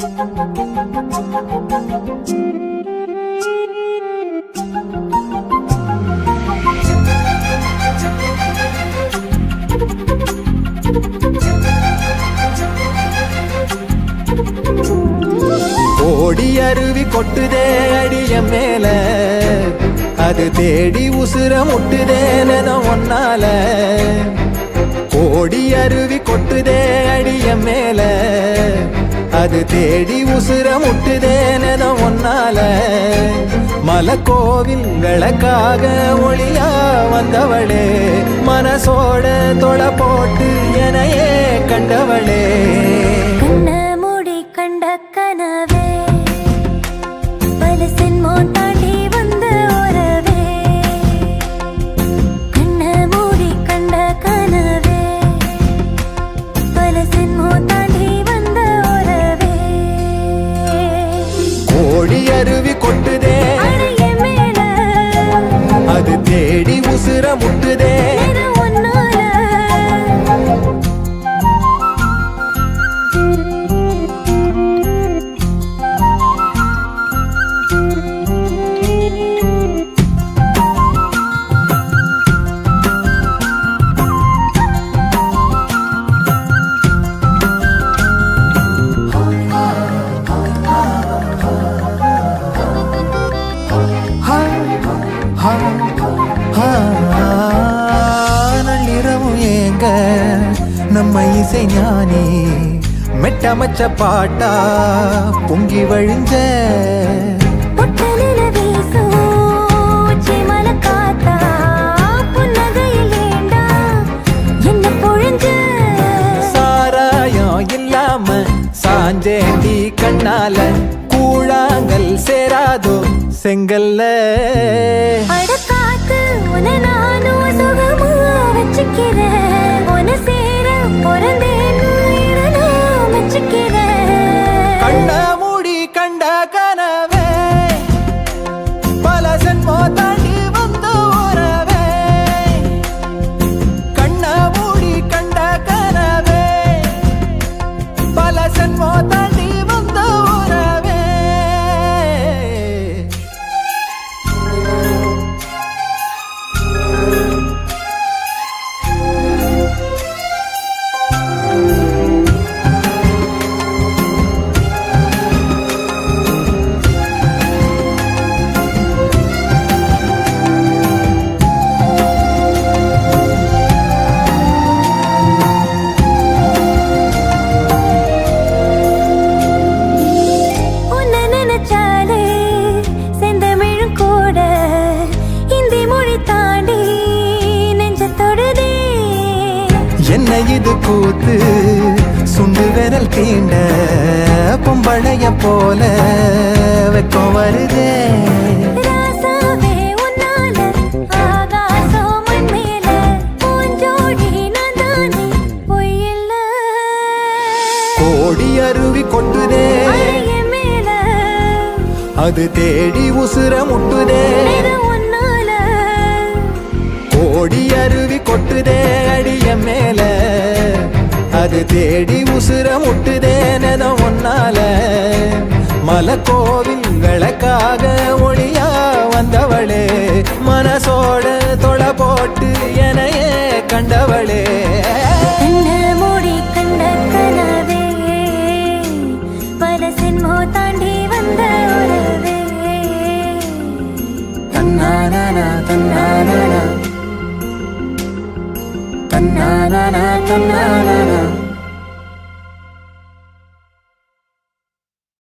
ஓடி அருவி கொட்டுதே அடிய மேல, அது தேடி உசுர முட்டுதேன ஒன்னால. ஓடி அருவி கொட்டுதே அடிய மேல, அது தேடி உசுர முட்டுதேன ஒன்னால. மலக்கோவில் விளக்காக ஒளியா வந்தவளே, மனசோட தொலை போட்டு எனையே கண்டவளே. கனவே பல சென்மோ தாண்டி வந்த உறவே, கண்ண மூடி கண்ட கனவே பல சென்மோ தாண்டி வந்த உறவே. கோடி அருவி கொட்டுதே அடைய மேல, அது தேடி உசுர முட்டுதே ஒன்னால. நள்ளிரவும் ஏங்க நம்ம இசை ஞானி மெட்டமச்ச பாட்டா பொங்கி வழிஞ்ச. சாராயம் இல்லாம சாஞ்சேண்டி கண்ணால, கூழாங்கல் சேராதோ செங்கல்ல. அடக்காத்து உன நானும் சுகமா வச்சுக்கிறேன், உன சேர பிறந்தேன்னு நான் வச்சுக்கிறேன். கண்ண மூடி கண்ட கனவே பல சென்மோ தாண்டி வந்த உறவே, கண்ண மூடி கண்ட கனவே பல சென்மோ தாண்டி வந்த உறவே. என்ன இது கூத்து சுண்டு விரல் தீண்ட பொம்பளைய போல வெக்கம் வருதே. கோடி அருவி கொட்டுதே அது தேடி உசுர முட்டுதே. கோடி அருவி கொட்டுதே அடிய மேல, அது தேடி உசுர முட்டுதேன ஒன்னால. மலக்கோவில் விளக்காக ஒளியா வந்தவளே, மனசோட தொலை போட்டு எனையே கண்டவளே. மூடி கண்ட கனவே பல சென்மோ தாண்டி வந்த உறவே. தன்னானா தன்னானா தன்னானா தன்னானா